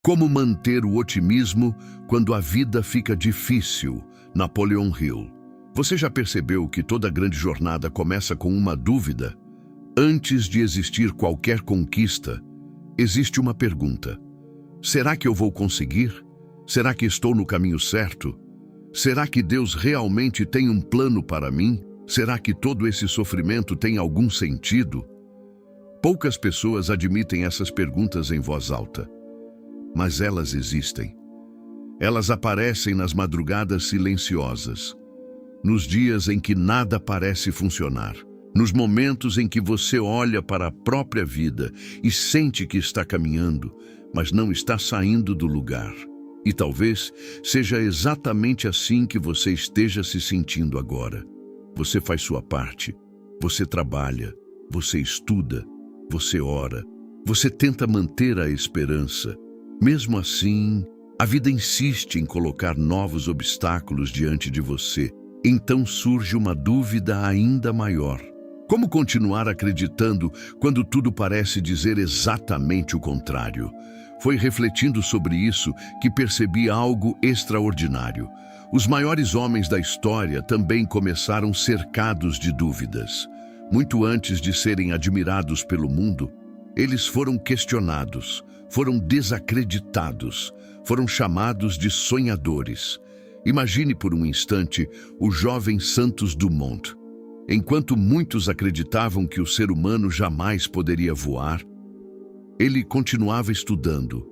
Como manter o otimismo quando a vida fica difícil? Napoleon Hill. Você já percebeu que toda grande jornada começa com uma dúvida? Antes de existir qualquer conquista, existe uma pergunta. Será que eu vou conseguir? Será que estou no caminho certo? Será que Deus realmente tem um plano para mim? Será que todo esse sofrimento tem algum sentido? Poucas pessoas admitem essas perguntas em voz alta. Mas elas existem. Elas aparecem nas madrugadas silenciosas, nos dias em que nada parece funcionar, nos momentos em que você olha para a própria vida e sente que está caminhando, mas não está saindo do lugar. E talvez seja exatamente assim que você esteja se sentindo agora. Você faz sua parte, você trabalha, você estuda, você ora, você tenta manter a esperança. Mesmo assim, a vida insiste em colocar novos obstáculos diante de você. Então surge uma dúvida ainda maior. Como continuar acreditando quando tudo parece dizer exatamente o contrário? Foi refletindo sobre isso que percebi algo extraordinário. Os maiores homens da história também começaram cercados de dúvidas. Muito antes de serem admirados pelo mundo, eles foram questionados, foram desacreditados, foram chamados de sonhadores. Imagine por um instante o jovem Santos Dumont. Enquanto muitos acreditavam que o ser humano jamais poderia voar, ele continuava estudando,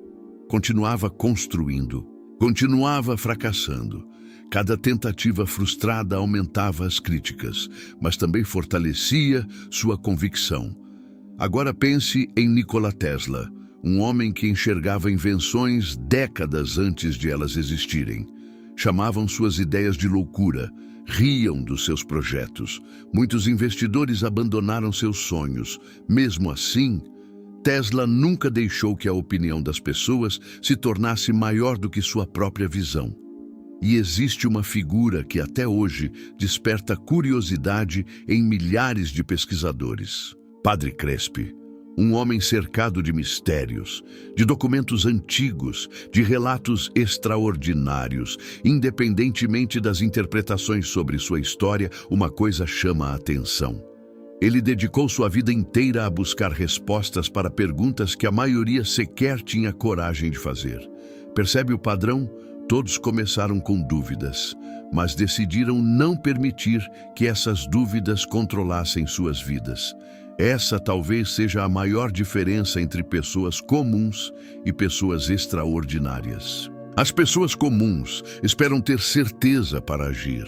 continuava construindo, continuava fracassando. Cada tentativa frustrada aumentava as críticas, mas também fortalecia sua convicção. Agora pense em Nikola Tesla, um homem que enxergava invenções décadas antes de elas existirem. Chamavam suas ideias de loucura, riam dos seus projetos. Muitos investidores abandonaram seus sonhos. Mesmo assim, Tesla nunca deixou que a opinião das pessoas se tornasse maior do que sua própria visão. E existe uma figura que até hoje desperta curiosidade em milhares de pesquisadores. Padre Crespi, um homem cercado de mistérios, de documentos antigos, de relatos extraordinários. Independentemente das interpretações sobre sua história, uma coisa chama a atenção. Ele dedicou sua vida inteira a buscar respostas para perguntas que a maioria sequer tinha coragem de fazer. Percebe o padrão? Todos começaram com dúvidas, mas decidiram não permitir que essas dúvidas controlassem suas vidas. Essa talvez seja a maior diferença entre pessoas comuns e pessoas extraordinárias. As pessoas comuns esperam ter certeza para agir.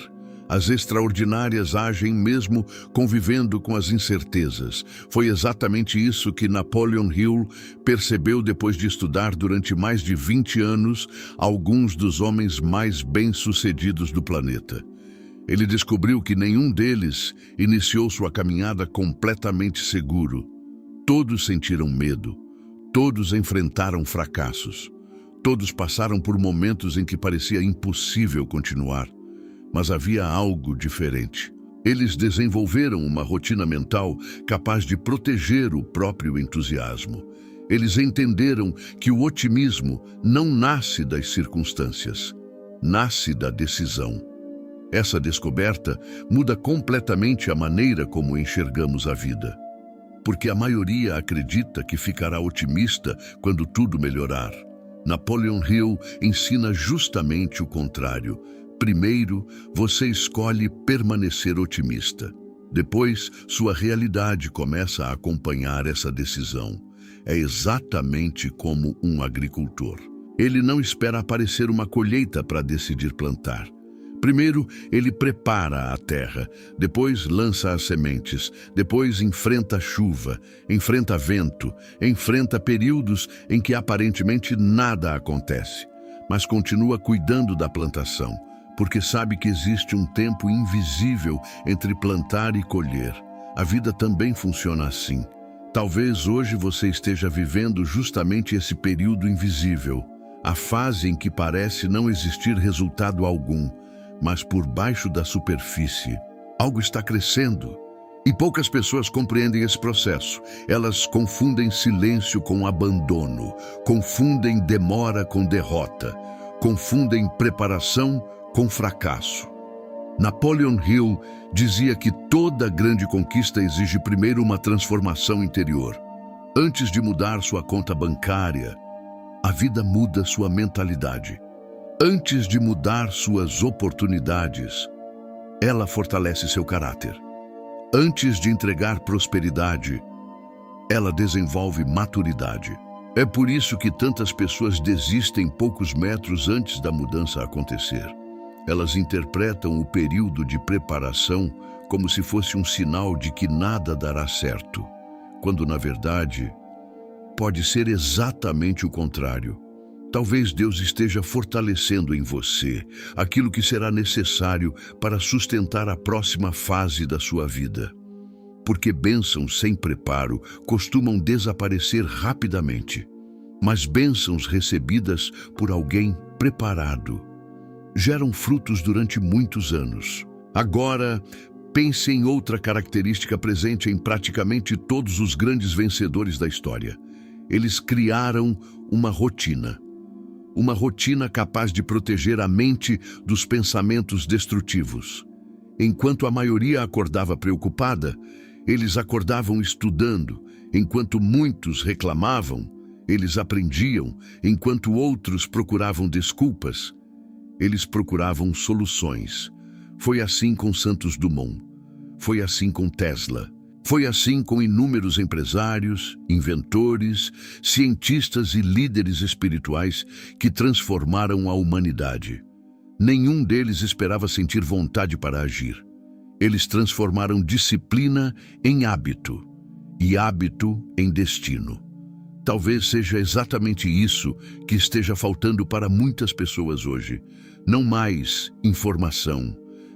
As extraordinárias agem mesmo convivendo com as incertezas. Foi exatamente isso que Napoleon Hill percebeu depois de estudar durante mais de 20 anos alguns dos homens mais bem-sucedidos do planeta. Ele descobriu que nenhum deles iniciou sua caminhada completamente seguro. Todos sentiram medo, todos enfrentaram fracassos, todos passaram por momentos em que parecia impossível continuar. Mas havia algo diferente. Eles desenvolveram uma rotina mental capaz de proteger o próprio entusiasmo. Eles entenderam que o otimismo não nasce das circunstâncias, nasce da decisão. Essa descoberta muda completamente a maneira como enxergamos a vida. Porque a maioria acredita que ficará otimista quando tudo melhorar. Napoleon Hill ensina justamente o contrário. Primeiro, você escolhe permanecer otimista. Depois, sua realidade começa a acompanhar essa decisão. É exatamente como um agricultor. Ele não espera aparecer uma colheita para decidir plantar. Primeiro, ele prepara a terra, depois lança as sementes, depois enfrenta a chuva, enfrenta vento, enfrenta períodos em que aparentemente nada acontece, mas continua cuidando da plantação, porque sabe que existe um tempo invisível entre plantar e colher. A vida também funciona assim. Talvez hoje você esteja vivendo justamente esse período invisível, a fase em que parece não existir resultado algum, mas por baixo da superfície, algo está crescendo. E poucas pessoas compreendem esse processo. Elas confundem silêncio com abandono, confundem demora com derrota, confundem preparação com fracasso. Napoleon Hill dizia que toda grande conquista exige primeiro uma transformação interior. Antes de mudar sua conta bancária, a vida muda sua mentalidade. Antes de mudar suas oportunidades, ela fortalece seu caráter. Antes de entregar prosperidade, ela desenvolve maturidade. É por isso que tantas pessoas desistem poucos metros antes da mudança acontecer. Elas interpretam o período de preparação como se fosse um sinal de que nada dará certo, quando, na verdade, pode ser exatamente o contrário. Talvez Deus esteja fortalecendo em você aquilo que será necessário para sustentar a próxima fase da sua vida. Porque bênçãos sem preparo costumam desaparecer rapidamente, mas bênçãos recebidas por alguém preparado geram frutos durante muitos anos. Agora, pense em outra característica presente em praticamente todos os grandes vencedores da história. Eles criaram uma rotina capaz de proteger a mente dos pensamentos destrutivos. Enquanto a maioria acordava preocupada, eles acordavam estudando. Enquanto muitos reclamavam, eles aprendiam. Enquanto outros procuravam desculpas, eles procuravam soluções. Foi assim com Santos Dumont. Foi assim com Tesla. Foi assim com inúmeros empresários, inventores, cientistas e líderes espirituais que transformaram a humanidade. Nenhum deles esperava sentir vontade para agir. Eles transformaram disciplina em hábito e hábito em destino. Talvez seja exatamente isso que esteja faltando para muitas pessoas hoje. Não mais informação,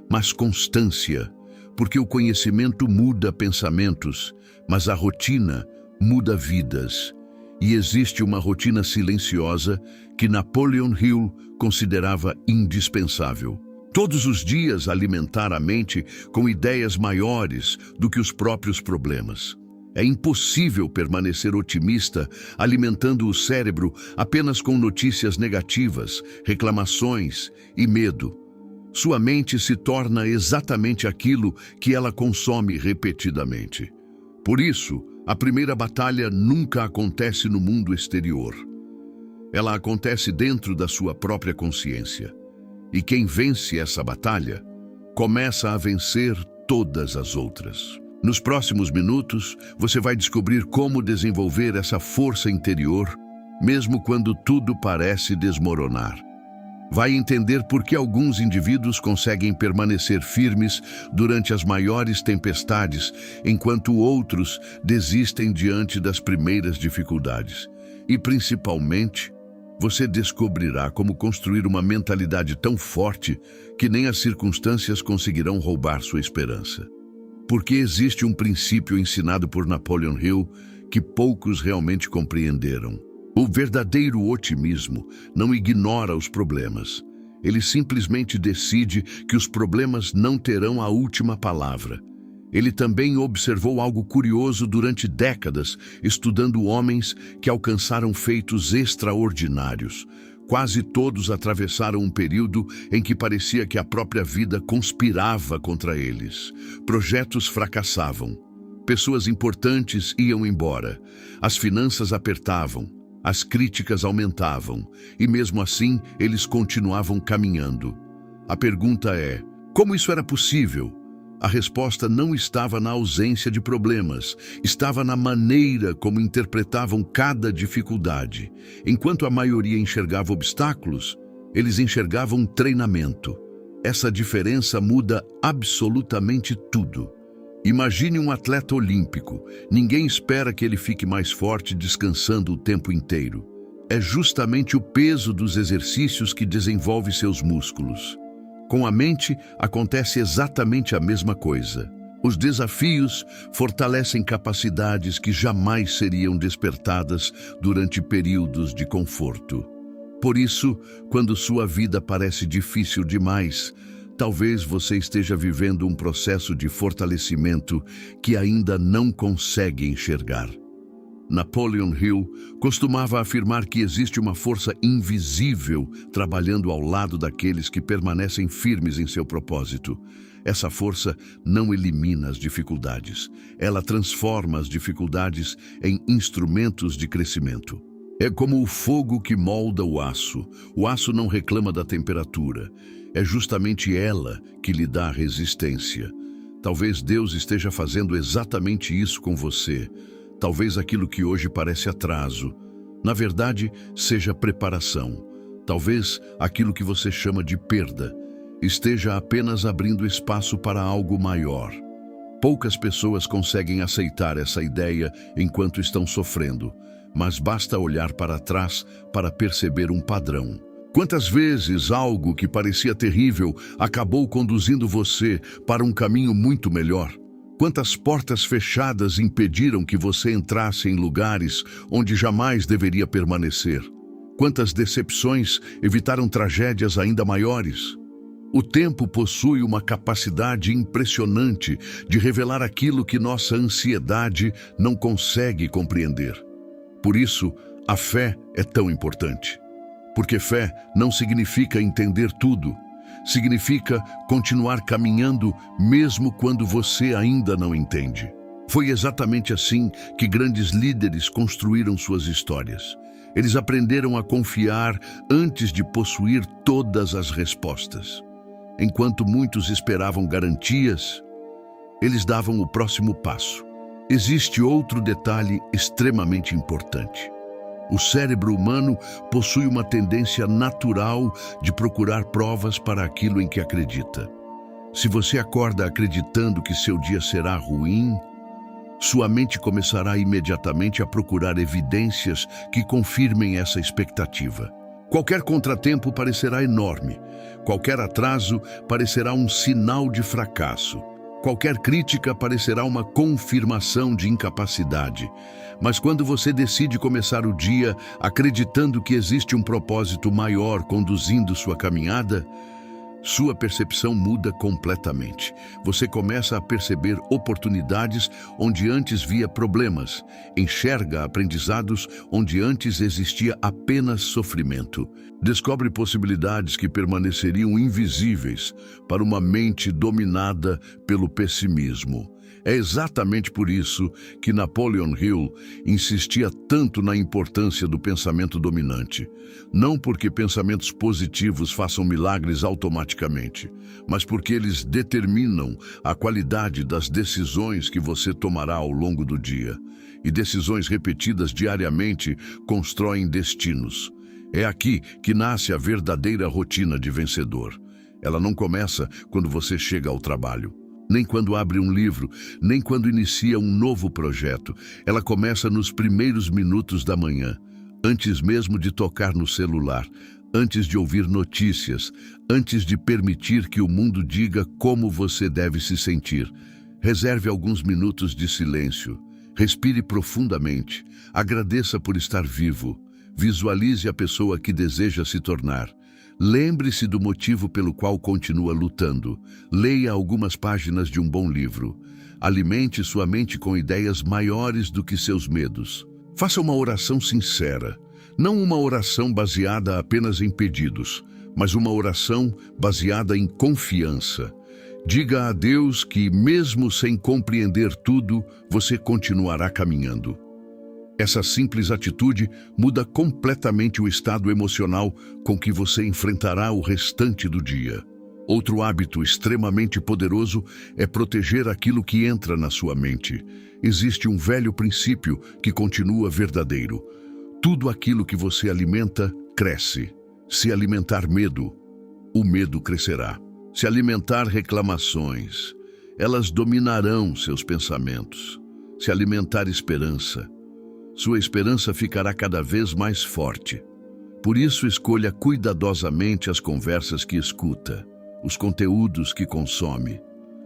mas constância. Porque o conhecimento muda pensamentos, mas a rotina muda vidas. E existe uma rotina silenciosa que Napoleon Hill considerava indispensável. Todos os dias alimentar a mente com ideias maiores do que os próprios problemas. É impossível permanecer otimista alimentando o cérebro apenas com notícias negativas, reclamações e medo. Sua mente se torna exatamente aquilo que ela consome repetidamente. Por isso, a primeira batalha nunca acontece no mundo exterior. Ela acontece dentro da sua própria consciência. E quem vence essa batalha, começa a vencer todas as outras. Nos próximos minutos, você vai descobrir como desenvolver essa força interior, mesmo quando tudo parece desmoronar. Vai entender por que alguns indivíduos conseguem permanecer firmes durante as maiores tempestades, enquanto outros desistem diante das primeiras dificuldades. E, principalmente, você descobrirá como construir uma mentalidade tão forte que nem as circunstâncias conseguirão roubar sua esperança. Porque existe um princípio ensinado por Napoleon Hill que poucos realmente compreenderam. O verdadeiro otimismo não ignora os problemas. Ele simplesmente decide que os problemas não terão a última palavra. Ele também observou algo curioso durante décadas, estudando homens que alcançaram feitos extraordinários. Quase todos atravessaram um período em que parecia que a própria vida conspirava contra eles. Projetos fracassavam. Pessoas importantes iam embora. As finanças apertavam. As críticas aumentavam, e mesmo assim eles continuavam caminhando. A pergunta é: como isso era possível? A resposta não estava na ausência de problemas, estava na maneira como interpretavam cada dificuldade. Enquanto a maioria enxergava obstáculos, eles enxergavam treinamento. Essa diferença muda absolutamente tudo. Imagine um atleta olímpico. Ninguém espera que ele fique mais forte descansando o tempo inteiro. É justamente o peso dos exercícios que desenvolve seus músculos. Com a mente, acontece exatamente a mesma coisa. Os desafios fortalecem capacidades que jamais seriam despertadas durante períodos de conforto. Por isso, quando sua vida parece difícil demais, Talvez você esteja vivendo um processo de fortalecimento que ainda não consegue enxergar. Napoleon Hill costumava afirmar que existe uma força invisível trabalhando ao lado daqueles que permanecem firmes em seu propósito. Essa força não elimina as dificuldades, ela transforma as dificuldades em instrumentos de crescimento. É como o fogo que molda o aço. O aço não reclama da temperatura. É justamente ela que lhe dá resistência. Talvez Deus esteja fazendo exatamente isso com você. Talvez aquilo que hoje parece atraso, na verdade, seja preparação. Talvez aquilo que você chama de perda esteja apenas abrindo espaço para algo maior. Poucas pessoas conseguem aceitar essa ideia enquanto estão sofrendo, mas basta olhar para trás para perceber um padrão. Quantas vezes algo que parecia terrível acabou conduzindo você para um caminho muito melhor? Quantas portas fechadas impediram que você entrasse em lugares onde jamais deveria permanecer? Quantas decepções evitaram tragédias ainda maiores? O tempo possui uma capacidade impressionante de revelar aquilo que nossa ansiedade não consegue compreender. Por isso, a fé é tão importante. Porque fé não significa entender tudo. Significa continuar caminhando mesmo quando você ainda não entende. Foi exatamente assim que grandes líderes construíram suas histórias. Eles aprenderam a confiar antes de possuir todas as respostas. Enquanto muitos esperavam garantias, eles davam o próximo passo. Existe outro detalhe extremamente importante. O cérebro humano possui uma tendência natural de procurar provas para aquilo em que acredita. Se você acorda acreditando que seu dia será ruim, sua mente começará imediatamente a procurar evidências que confirmem essa expectativa. Qualquer contratempo parecerá enorme. Qualquer atraso parecerá um sinal de fracasso. Qualquer crítica parecerá uma confirmação de incapacidade. Mas quando você decide começar o dia acreditando que existe um propósito maior conduzindo sua caminhada, sua percepção muda completamente. Você começa a perceber oportunidades onde antes via problemas, enxerga aprendizados onde antes existia apenas sofrimento. Descobre possibilidades que permaneceriam invisíveis para uma mente dominada pelo pessimismo. É exatamente por isso que Napoleon Hill insistia tanto na importância do pensamento dominante. Não porque pensamentos positivos façam milagres automaticamente, mas porque eles determinam a qualidade das decisões que você tomará ao longo do dia. E decisões repetidas diariamente constroem destinos. É aqui que nasce a verdadeira rotina de vencedor. Ela não começa quando você chega ao trabalho, nem quando abre um livro, nem quando inicia um novo projeto. Ela começa nos primeiros minutos da manhã, antes mesmo de tocar no celular, antes de ouvir notícias, antes de permitir que o mundo diga como você deve se sentir. Reserve alguns minutos de silêncio. Respire profundamente. Agradeça por estar vivo. Visualize a pessoa que deseja se tornar. Lembre-se do motivo pelo qual continua lutando. Leia algumas páginas de um bom livro. Alimente sua mente com ideias maiores do que seus medos. Faça uma oração sincera. Não uma oração baseada apenas em pedidos, mas uma oração baseada em confiança. Diga a Deus que, mesmo sem compreender tudo, você continuará caminhando. Essa simples atitude muda completamente o estado emocional com que você enfrentará o restante do dia. Outro hábito extremamente poderoso é proteger aquilo que entra na sua mente. Existe um velho princípio que continua verdadeiro. Tudo aquilo que você alimenta, cresce. Se alimentar medo, o medo crescerá. Se alimentar reclamações, elas dominarão seus pensamentos. Se alimentar esperança, sua esperança ficará cada vez mais forte. Por isso, escolha cuidadosamente as conversas que escuta, os conteúdos que consome,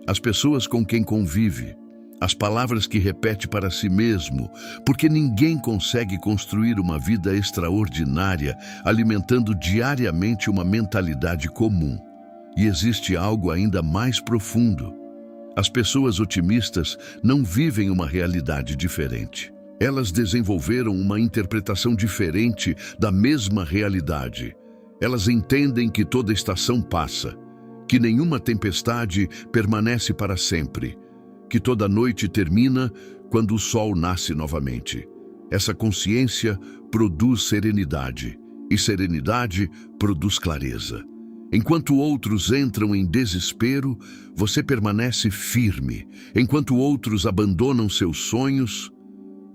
as pessoas com quem convive, as palavras que repete para si mesmo, porque ninguém consegue construir uma vida extraordinária alimentando diariamente uma mentalidade comum. E existe algo ainda mais profundo. As pessoas otimistas não vivem uma realidade diferente. Elas desenvolveram uma interpretação diferente da mesma realidade. Elas entendem que toda estação passa, que nenhuma tempestade permanece para sempre, que toda noite termina quando o sol nasce novamente. Essa consciência produz serenidade, e serenidade produz clareza. Enquanto outros entram em desespero, você permanece firme. Enquanto outros abandonam seus sonhos,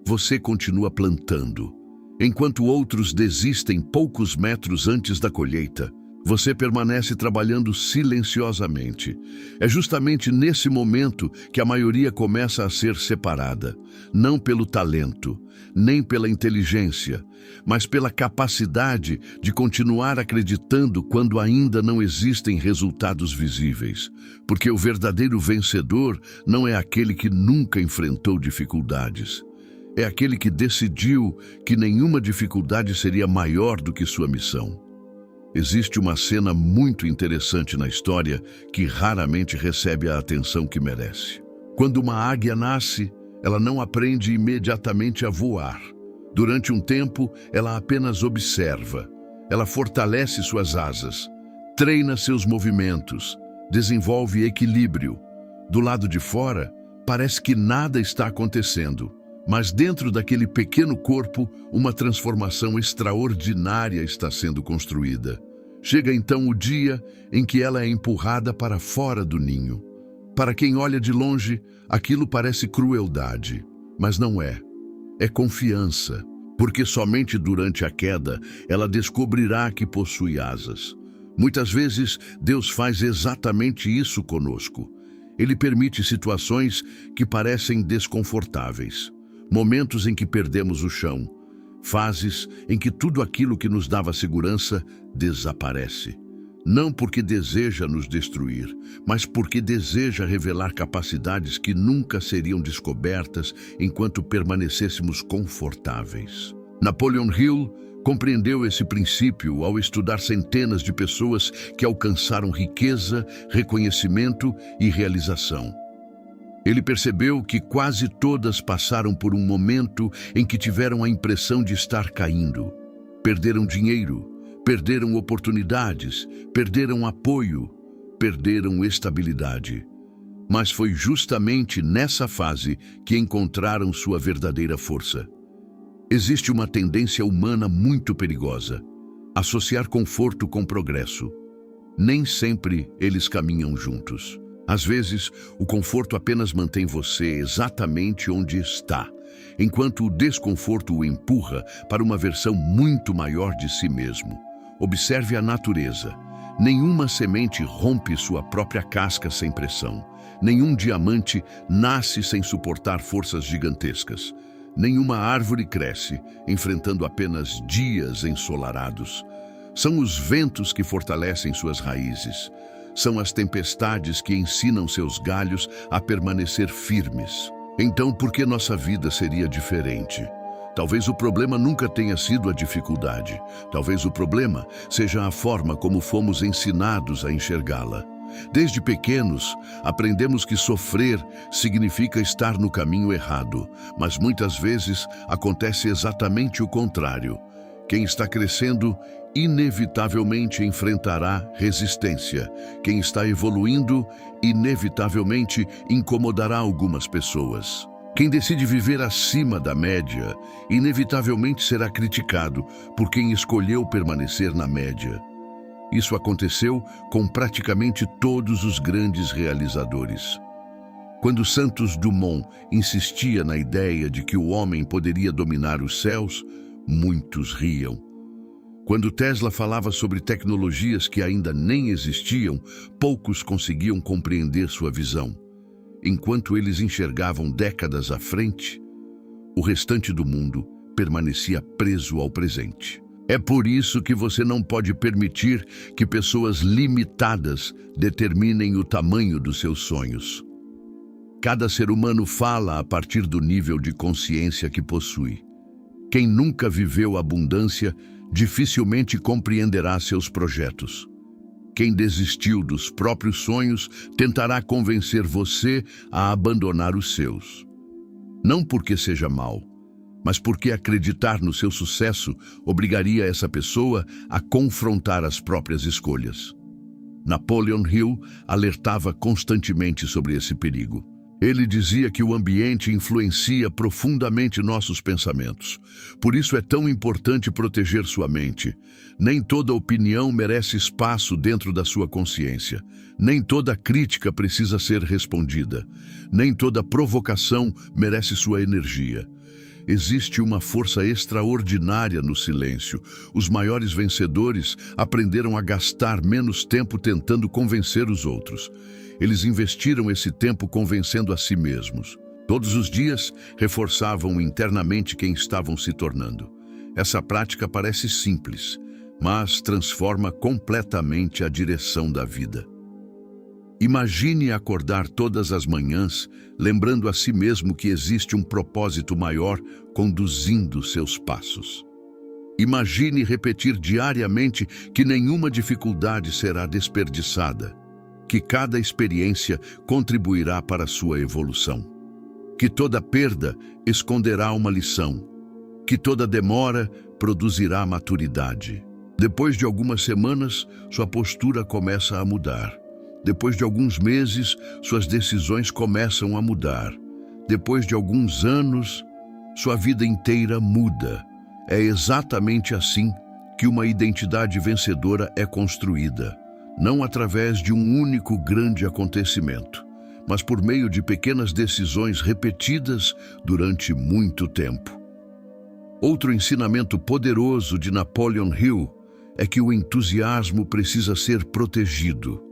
você continua plantando. Enquanto outros desistem poucos metros antes da colheita, você permanece trabalhando silenciosamente. É justamente nesse momento que a maioria começa a ser separada, não pelo talento, nem pela inteligência, mas pela capacidade de continuar acreditando quando ainda não existem resultados visíveis. Porque o verdadeiro vencedor não é aquele que nunca enfrentou dificuldades. É aquele que decidiu que nenhuma dificuldade seria maior do que sua missão. Existe uma cena muito interessante na história que raramente recebe a atenção que merece. Quando uma águia nasce, ela não aprende imediatamente a voar. Durante um tempo, ela apenas observa. Ela fortalece suas asas, treina seus movimentos, desenvolve equilíbrio. Do lado de fora, parece que nada está acontecendo. Mas dentro daquele pequeno corpo, uma transformação extraordinária está sendo construída. Chega então o dia em que ela é empurrada para fora do ninho. Para quem olha de longe, aquilo parece crueldade, mas não é. É confiança, porque somente durante a queda ela descobrirá que possui asas. Muitas vezes, Deus faz exatamente isso conosco. Ele permite situações que parecem desconfortáveis. Momentos em que perdemos o chão, fases em que tudo aquilo que nos dava segurança desaparece. Não porque deseja nos destruir, mas porque deseja revelar capacidades que nunca seriam descobertas enquanto permanecêssemos confortáveis. Napoleon Hill compreendeu esse princípio ao estudar centenas de pessoas que alcançaram riqueza, reconhecimento e realização. Ele percebeu que quase todas passaram por um momento em que tiveram a impressão de estar caindo. Perderam dinheiro, perderam oportunidades, perderam apoio, perderam estabilidade. Mas foi justamente nessa fase que encontraram sua verdadeira força. Existe uma tendência humana muito perigosa: associar conforto com progresso. Nem sempre eles caminham juntos. Às vezes, o conforto apenas mantém você exatamente onde está, enquanto o desconforto o empurra para uma versão muito maior de si mesmo. Observe a natureza. Nenhuma semente rompe sua própria casca sem pressão. Nenhum diamante nasce sem suportar forças gigantescas. Nenhuma árvore cresce, enfrentando apenas dias ensolarados. São os ventos que fortalecem suas raízes. São as tempestades que ensinam seus galhos a permanecer firmes. Então, por que nossa vida seria diferente? Talvez o problema nunca tenha sido a dificuldade. Talvez o problema seja a forma como fomos ensinados a enxergá-la. Desde pequenos, aprendemos que sofrer significa estar no caminho errado, mas muitas vezes acontece exatamente o contrário. Quem está crescendo inevitavelmente enfrentará resistência. Quem está evoluindo inevitavelmente incomodará algumas pessoas. Quem decide viver acima da média inevitavelmente será criticado por quem escolheu permanecer na média. Isso aconteceu com praticamente todos os grandes realizadores. Quando Santos Dumont insistia na ideia de que o homem poderia dominar os céus, muitos riam. Quando Tesla falava sobre tecnologias que ainda nem existiam, poucos conseguiam compreender sua visão. Enquanto eles enxergavam décadas à frente, o restante do mundo permanecia preso ao presente. É por isso que você não pode permitir que pessoas limitadas determinem o tamanho dos seus sonhos. Cada ser humano fala a partir do nível de consciência que possui. Quem nunca viveu abundância dificilmente compreenderá seus projetos. Quem desistiu dos próprios sonhos tentará convencer você a abandonar os seus. Não porque seja mau, mas porque acreditar no seu sucesso obrigaria essa pessoa a confrontar as próprias escolhas. Napoleon Hill alertava constantemente sobre esse perigo. Ele dizia que o ambiente influencia profundamente nossos pensamentos. Por isso é tão importante proteger sua mente. Nem toda opinião merece espaço dentro da sua consciência. Nem toda crítica precisa ser respondida. Nem toda provocação merece sua energia. Existe uma força extraordinária no silêncio. Os maiores vencedores aprenderam a gastar menos tempo tentando convencer os outros. Eles investiram esse tempo convencendo a si mesmos. Todos os dias, reforçavam internamente quem estavam se tornando. Essa prática parece simples, mas transforma completamente a direção da vida. Imagine acordar todas as manhãs, lembrando a si mesmo que existe um propósito maior conduzindo seus passos. Imagine repetir diariamente que nenhuma dificuldade será desperdiçada, que cada experiência contribuirá para a sua evolução, que toda perda esconderá uma lição, que toda demora produzirá maturidade. Depois de algumas semanas, sua postura começa a mudar. Depois de alguns meses, suas decisões começam a mudar. Depois de alguns anos, sua vida inteira muda. É exatamente assim que uma identidade vencedora é construída. Não através de um único grande acontecimento, mas por meio de pequenas decisões repetidas durante muito tempo. Outro ensinamento poderoso de Napoleon Hill é que o entusiasmo precisa ser protegido.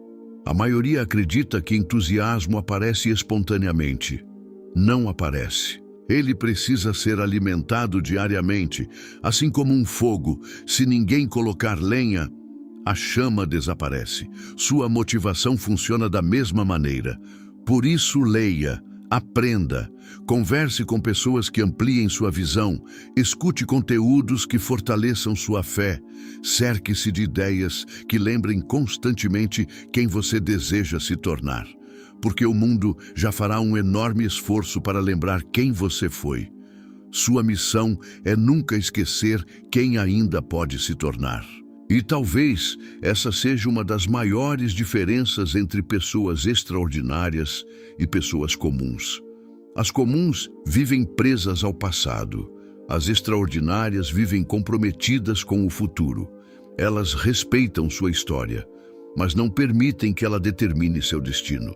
A maioria acredita que entusiasmo aparece espontaneamente. Não aparece. Ele precisa ser alimentado diariamente, assim como um fogo. Se ninguém colocar lenha, a chama desaparece. Sua motivação funciona da mesma maneira. Por isso, leia, aprenda, converse com pessoas que ampliem sua visão, escute conteúdos que fortaleçam sua fé, cerque-se de ideias que lembrem constantemente quem você deseja se tornar. Porque o mundo já fará um enorme esforço para lembrar quem você foi. Sua missão é nunca esquecer quem ainda pode se tornar. E talvez essa seja uma das maiores diferenças entre pessoas extraordinárias e pessoas comuns. As comuns vivem presas ao passado. As extraordinárias vivem comprometidas com o futuro. Elas respeitam sua história, mas não permitem que ela determine seu destino.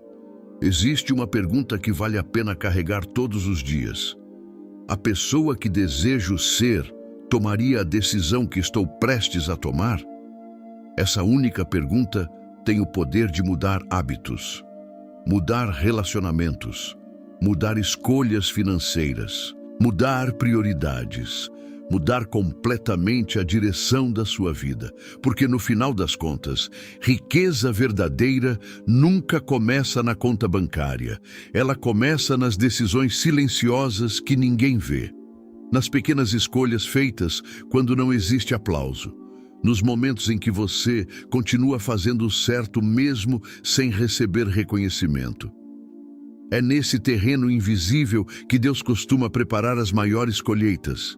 Existe uma pergunta que vale a pena carregar todos os dias. A pessoa que desejo ser tomaria a decisão que estou prestes a tomar? Essa única pergunta tem o poder de mudar hábitos, mudar relacionamentos, mudar escolhas financeiras, mudar prioridades, mudar completamente a direção da sua vida. Porque no final das contas, riqueza verdadeira nunca começa na conta bancária. Ela começa nas decisões silenciosas que ninguém vê. Nas pequenas escolhas feitas quando não existe aplauso. Nos momentos em que você continua fazendo o certo mesmo sem receber reconhecimento. É nesse terreno invisível que Deus costuma preparar as maiores colheitas.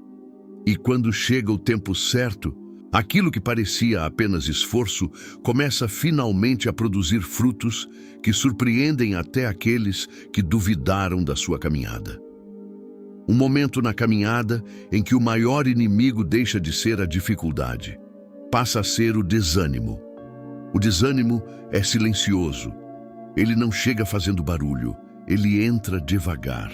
E quando chega o tempo certo, aquilo que parecia apenas esforço começa finalmente a produzir frutos que surpreendem até aqueles que duvidaram da sua caminhada. Um momento na caminhada em que o maior inimigo deixa de ser a dificuldade, passa a ser o desânimo. O desânimo é silencioso. Ele não chega fazendo barulho, ele entra devagar.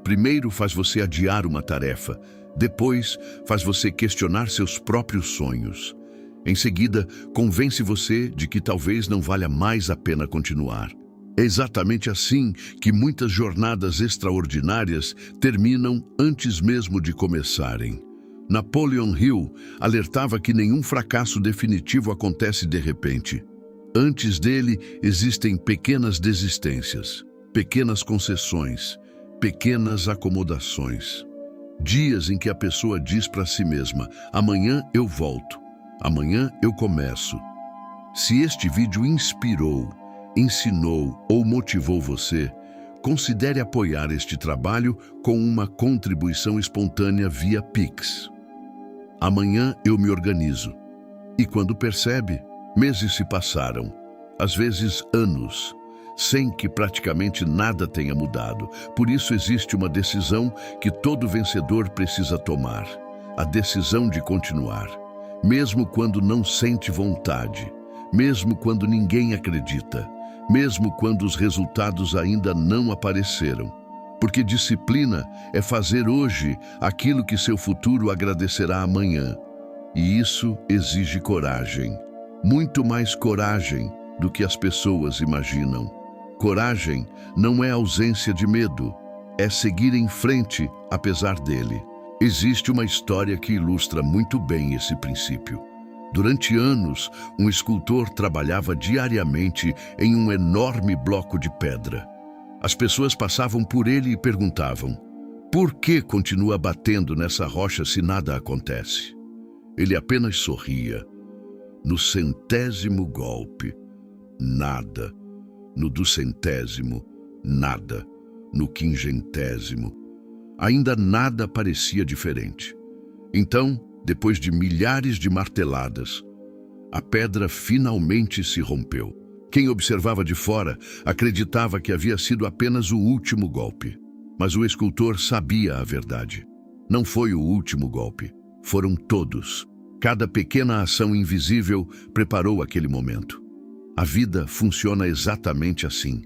Primeiro faz você adiar uma tarefa, depois faz você questionar seus próprios sonhos. Em seguida, convence você de que talvez não valha mais a pena continuar. É exatamente assim que muitas jornadas extraordinárias terminam antes mesmo de começarem. Napoleon Hill alertava que nenhum fracasso definitivo acontece de repente. Antes dele existem pequenas desistências, pequenas concessões, pequenas acomodações. Dias em que a pessoa diz para si mesma: amanhã eu volto, amanhã eu começo. Se este vídeo inspirou, ensinou ou motivou você, considere apoiar este trabalho com uma contribuição espontânea via Pix. Amanhã eu me organizo. E quando percebe, meses se passaram, às vezes anos, sem que praticamente nada tenha mudado. Por isso existe uma decisão que todo vencedor precisa tomar: a decisão de continuar, mesmo quando não sente vontade, mesmo quando ninguém acredita, mesmo quando os resultados ainda não apareceram. Porque disciplina é fazer hoje aquilo que seu futuro agradecerá amanhã. E isso exige coragem, muito mais coragem do que as pessoas imaginam. Coragem não é ausência de medo, é seguir em frente apesar dele. Existe uma história que ilustra muito bem esse princípio. Durante anos, um escultor trabalhava diariamente em um enorme bloco de pedra. As pessoas passavam por ele e perguntavam: por que continua batendo nessa rocha se nada acontece? Ele apenas sorria. No 100º golpe, nada. No 200º, nada. No 500º, ainda nada parecia diferente. Então, depois de milhares de marteladas, a pedra finalmente se rompeu. Quem observava de fora acreditava que havia sido apenas o último golpe. Mas o escultor sabia a verdade. Não foi o último golpe, foram todos. Cada pequena ação invisível preparou aquele momento. A vida funciona exatamente assim.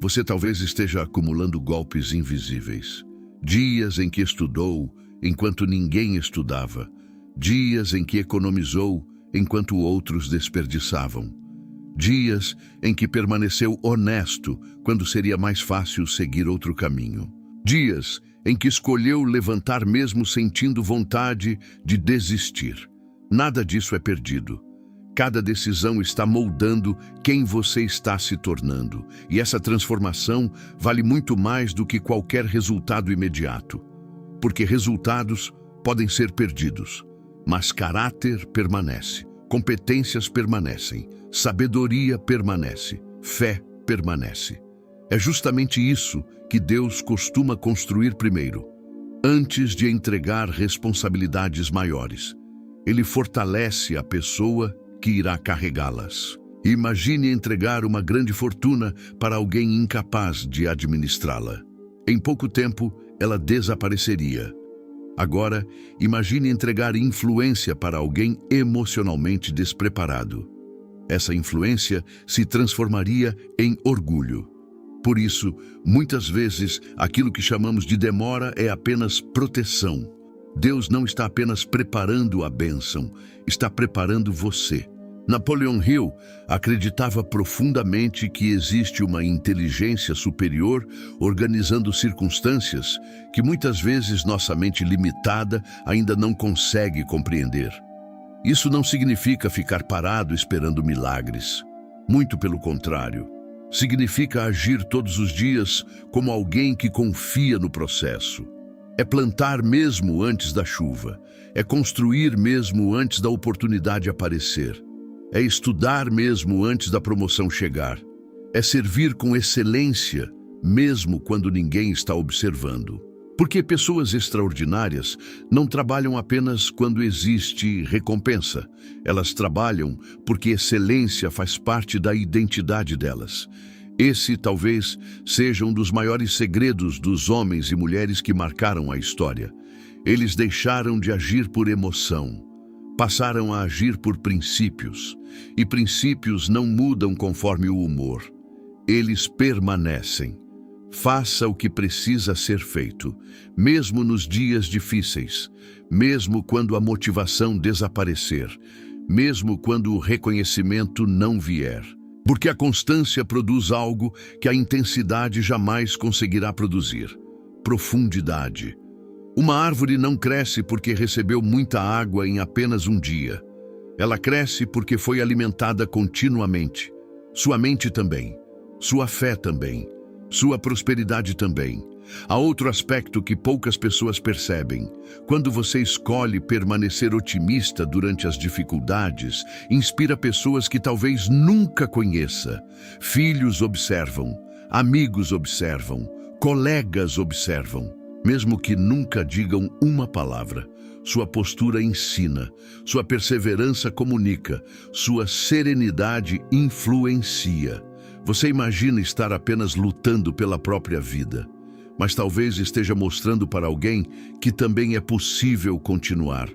Você talvez esteja acumulando golpes invisíveis. Dias em que estudou enquanto ninguém estudava. Dias em que economizou enquanto outros desperdiçavam. Dias em que permaneceu honesto quando seria mais fácil seguir outro caminho. Dias em que escolheu levantar mesmo sentindo vontade de desistir. Nada disso é perdido. Cada decisão está moldando quem você está se tornando. E essa transformação vale muito mais do que qualquer resultado imediato. Porque resultados podem ser perdidos, mas caráter permanece, competências permanecem, sabedoria permanece, fé permanece. É justamente isso que Deus costuma construir primeiro, antes de entregar responsabilidades maiores. Ele fortalece a pessoa que irá carregá-las. Imagine entregar uma grande fortuna para alguém incapaz de administrá-la. Em pouco tempo, ela desapareceria. Agora, imagine entregar influência para alguém emocionalmente despreparado. Essa influência se transformaria em orgulho. Por isso, muitas vezes, aquilo que chamamos de demora é apenas proteção. Deus não está apenas preparando a bênção, está preparando você. Napoleon Hill acreditava profundamente que existe uma inteligência superior organizando circunstâncias que muitas vezes nossa mente limitada ainda não consegue compreender. Isso não significa ficar parado esperando milagres. Muito pelo contrário. Significa agir todos os dias como alguém que confia no processo. É plantar mesmo antes da chuva. É construir mesmo antes da oportunidade aparecer. É estudar mesmo antes da promoção chegar. É servir com excelência, mesmo quando ninguém está observando. Porque pessoas extraordinárias não trabalham apenas quando existe recompensa. Elas trabalham porque excelência faz parte da identidade delas. Esse talvez seja um dos maiores segredos dos homens e mulheres que marcaram a história. Eles deixaram de agir por emoção. Passaram a agir por princípios, e princípios não mudam conforme o humor. Eles permanecem. Faça o que precisa ser feito, mesmo nos dias difíceis, mesmo quando a motivação desaparecer, mesmo quando o reconhecimento não vier. Porque a constância produz algo que a intensidade jamais conseguirá produzir: profundidade. Uma árvore não cresce porque recebeu muita água em apenas um dia. Ela cresce porque foi alimentada continuamente. Sua mente também. Sua fé também. Sua prosperidade também. Há outro aspecto que poucas pessoas percebem. Quando você escolhe permanecer otimista durante as dificuldades, inspira pessoas que talvez nunca conheça. Filhos observam, amigos observam, colegas observam. Mesmo que nunca digam uma palavra, sua postura ensina, sua perseverança comunica, sua serenidade influencia. Você imagina estar apenas lutando pela própria vida, mas talvez esteja mostrando para alguém que também é possível continuar.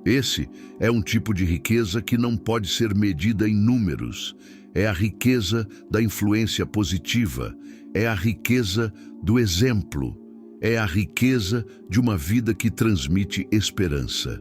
Esse é um tipo de riqueza que não pode ser medida em números. É a riqueza da influência positiva, é a riqueza do exemplo, é a riqueza de uma vida que transmite esperança.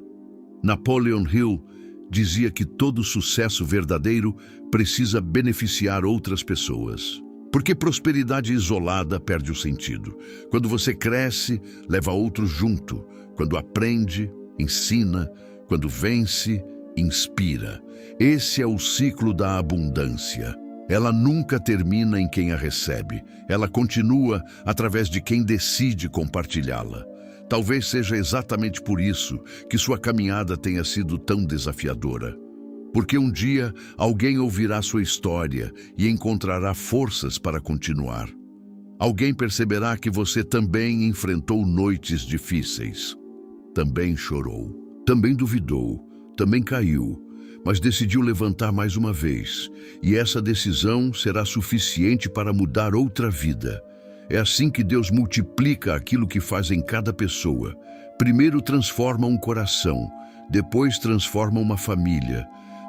Napoleon Hill dizia que todo sucesso verdadeiro precisa beneficiar outras pessoas. Porque prosperidade isolada perde o sentido. Quando você cresce, leva outros junto. Quando aprende, ensina. Quando vence, inspira. Esse é o ciclo da abundância. Ela nunca termina em quem a recebe. Ela continua através de quem decide compartilhá-la. Talvez seja exatamente por isso que sua caminhada tenha sido tão desafiadora. Porque um dia alguém ouvirá sua história e encontrará forças para continuar. Alguém perceberá que você também enfrentou noites difíceis. Também chorou, também duvidou, também caiu, mas decidiu levantar mais uma vez. E essa decisão será suficiente para mudar outra vida. É assim que Deus multiplica aquilo que faz em cada pessoa. Primeiro transforma um coração, depois transforma uma família,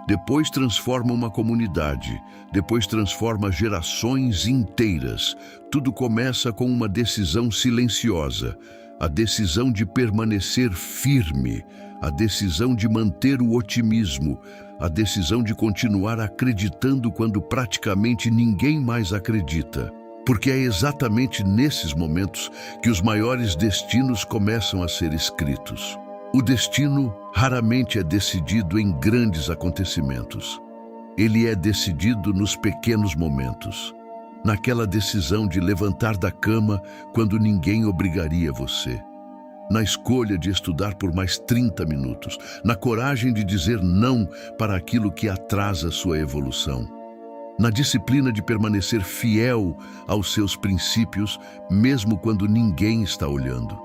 depois transforma uma comunidade, depois transforma gerações inteiras. Tudo começa com uma decisão silenciosa, a decisão de permanecer firme, a decisão de manter o otimismo, a decisão de continuar acreditando quando praticamente ninguém mais acredita. Porque é exatamente nesses momentos que os maiores destinos começam a ser escritos. O destino raramente é decidido em grandes acontecimentos. Ele é decidido nos pequenos momentos. Naquela decisão de levantar da cama quando ninguém obrigaria você. Na escolha de estudar por mais 30 minutos. Na coragem de dizer não para aquilo que atrasa sua evolução. Na disciplina de permanecer fiel aos seus princípios, mesmo quando ninguém está olhando.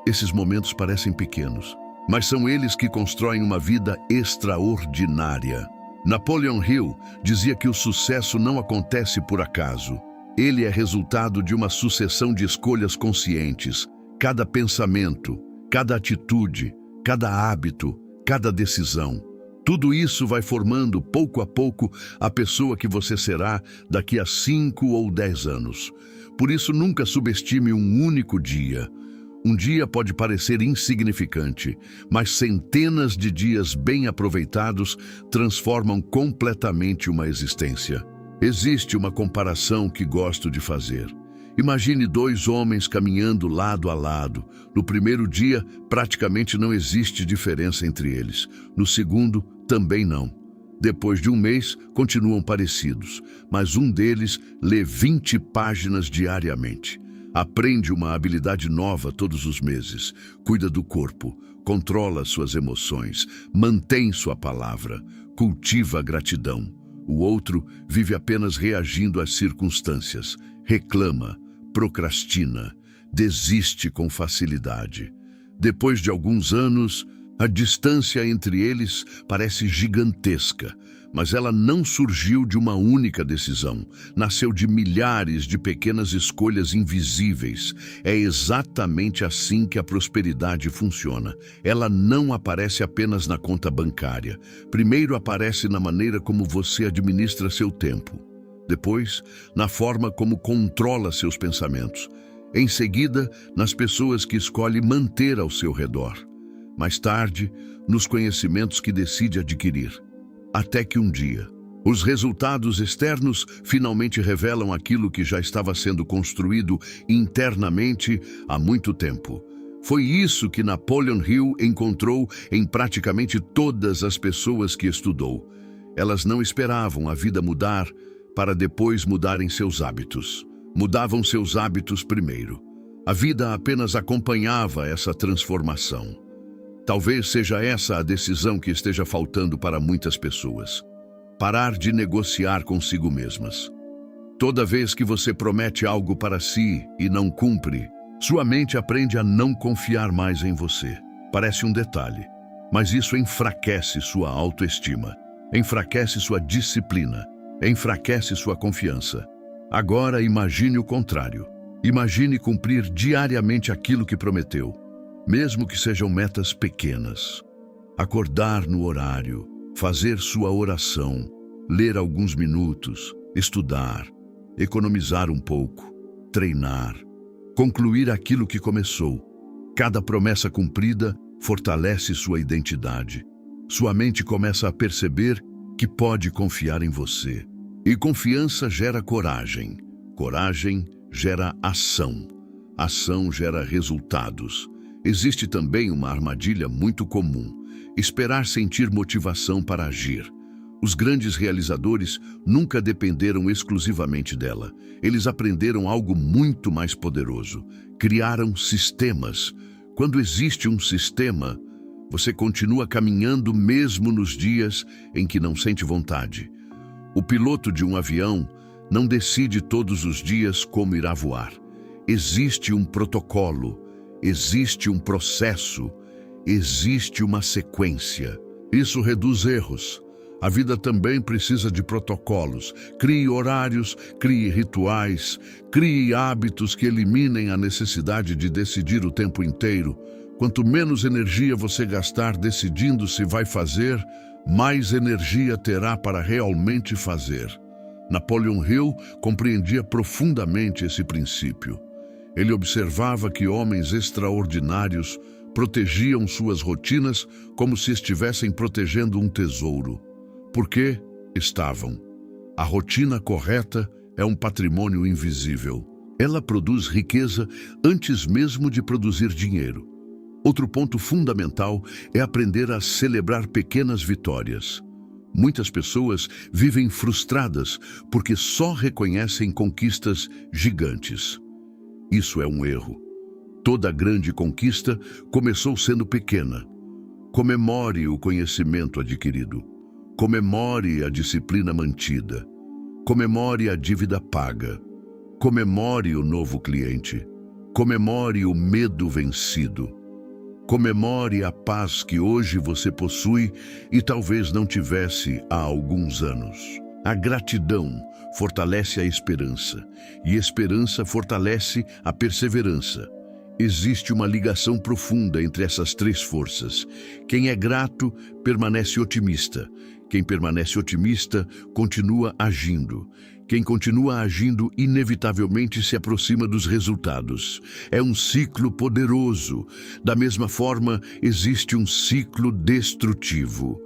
Esses momentos parecem pequenos, mas são eles que constroem uma vida extraordinária. Napoleon Hill dizia que o sucesso não acontece por acaso. Ele é resultado de uma sucessão de escolhas conscientes. Cada pensamento, cada atitude, cada hábito, cada decisão. Tudo isso vai formando, pouco a pouco, a pessoa que você será daqui a 5 ou 10 anos. Por isso, nunca subestime um único dia. Um dia pode parecer insignificante, mas centenas de dias bem aproveitados transformam completamente uma existência. Existe uma comparação que gosto de fazer. Imagine 2 homens caminhando lado a lado. No primeiro dia, praticamente não existe diferença entre eles. No segundo, também não. Depois de um mês, continuam parecidos, mas um deles lê 20 páginas diariamente. Aprende uma habilidade nova todos os meses, cuida do corpo, controla suas emoções, mantém sua palavra, cultiva a gratidão. O outro vive apenas reagindo às circunstâncias, reclama, procrastina, desiste com facilidade. Depois de alguns anos, a distância entre eles parece gigantesca, mas ela não surgiu de uma única decisão. Nasceu de milhares de pequenas escolhas invisíveis. É exatamente assim que a prosperidade funciona. Ela não aparece apenas na conta bancária. Primeiro aparece na maneira como você administra seu tempo. Depois, na forma como controla seus pensamentos. Em seguida, nas pessoas que escolhe manter ao seu redor. Mais tarde, nos conhecimentos que decide adquirir. Até que um dia, os resultados externos finalmente revelam aquilo que já estava sendo construído internamente há muito tempo. Foi isso que Napoleon Hill encontrou em praticamente todas as pessoas que estudou. Elas não esperavam a vida mudar para depois mudarem seus hábitos. Mudavam seus hábitos primeiro. A vida apenas acompanhava essa transformação. Talvez seja essa a decisão que esteja faltando para muitas pessoas. Parar de negociar consigo mesmas. Toda vez que você promete algo para si e não cumpre, sua mente aprende a não confiar mais em você. Parece um detalhe, mas isso enfraquece sua autoestima, enfraquece sua disciplina, enfraquece sua confiança. Agora imagine o contrário. Imagine cumprir diariamente aquilo que prometeu, mesmo que sejam metas pequenas. Acordar no horário, fazer sua oração, ler alguns minutos, estudar, economizar um pouco, treinar, concluir aquilo que começou. Cada promessa cumprida fortalece sua identidade. Sua mente começa a perceber que pode confiar em você. E confiança gera coragem. Coragem gera ação. Ação gera resultados. Existe também uma armadilha muito comum: esperar sentir motivação para agir. Os grandes realizadores nunca dependeram exclusivamente dela. Eles aprenderam algo muito mais poderoso. Criaram sistemas. Quando existe um sistema, você continua caminhando mesmo nos dias em que não sente vontade. O piloto de um avião não decide todos os dias como irá voar. Existe um protocolo, existe um processo, existe uma sequência. Isso reduz erros. A vida também precisa de protocolos. Crie horários, crie rituais, crie hábitos que eliminem a necessidade de decidir o tempo inteiro. Quanto menos energia você gastar decidindo se vai fazer, mais energia terá para realmente fazer. Napoleon Hill compreendia profundamente esse princípio. Ele observava que homens extraordinários protegiam suas rotinas como se estivessem protegendo um tesouro. Por quê? Estavam. A rotina correta é um patrimônio invisível. Ela produz riqueza antes mesmo de produzir dinheiro. Outro ponto fundamental é aprender a celebrar pequenas vitórias. Muitas pessoas vivem frustradas porque só reconhecem conquistas gigantes. Isso é um erro. Toda grande conquista começou sendo pequena. Comemore o conhecimento adquirido. Comemore a disciplina mantida. Comemore a dívida paga. Comemore o novo cliente. Comemore o medo vencido. Comemore a paz que hoje você possui e talvez não tivesse há alguns anos. A gratidão fortalece a esperança, e esperança fortalece a perseverança. Existe uma ligação profunda entre essas três forças. Quem é grato permanece otimista. Quem permanece otimista continua agindo. Quem continua agindo inevitavelmente se aproxima dos resultados. É um ciclo poderoso. Da mesma forma, existe um ciclo destrutivo.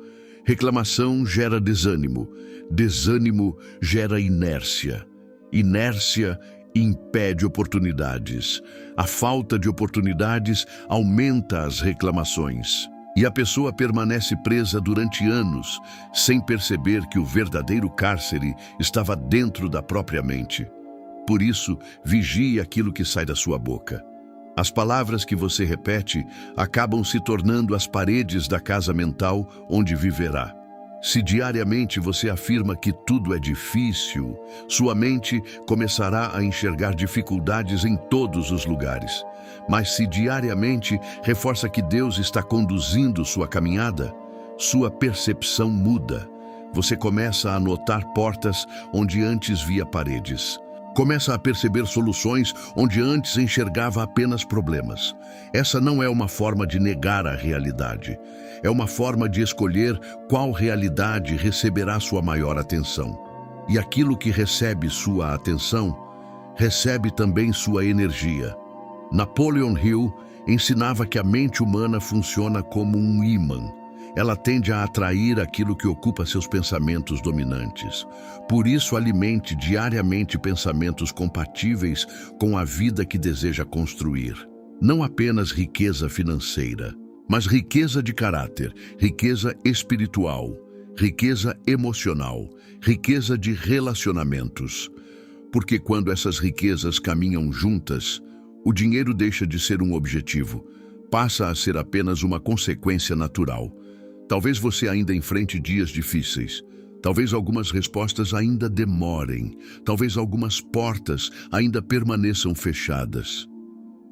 Reclamação gera desânimo. Desânimo gera inércia. Inércia impede oportunidades. A falta de oportunidades aumenta as reclamações. E a pessoa permanece presa durante anos, sem perceber que o verdadeiro cárcere estava dentro da própria mente. Por isso, vigie aquilo que sai da sua boca. As palavras que você repete acabam se tornando as paredes da casa mental onde viverá. Se diariamente você afirma que tudo é difícil, sua mente começará a enxergar dificuldades em todos os lugares. Mas se diariamente reforça que Deus está conduzindo sua caminhada, sua percepção muda. Você começa a notar portas onde antes via paredes. Começa a perceber soluções onde antes enxergava apenas problemas. Essa não é uma forma de negar a realidade. É uma forma de escolher qual realidade receberá sua maior atenção. E aquilo que recebe sua atenção, recebe também sua energia. Napoleon Hill ensinava que a mente humana funciona como um ímã. Ela tende a atrair aquilo que ocupa seus pensamentos dominantes. Por isso, alimente diariamente pensamentos compatíveis com a vida que deseja construir. Não apenas riqueza financeira, mas riqueza de caráter, riqueza espiritual, riqueza emocional, riqueza de relacionamentos. Porque quando essas riquezas caminham juntas, O dinheiro deixa de ser um objetivo, passa a ser apenas uma consequência natural. Talvez você ainda enfrente dias difíceis. Talvez algumas respostas ainda demorem. Talvez algumas portas ainda permaneçam fechadas.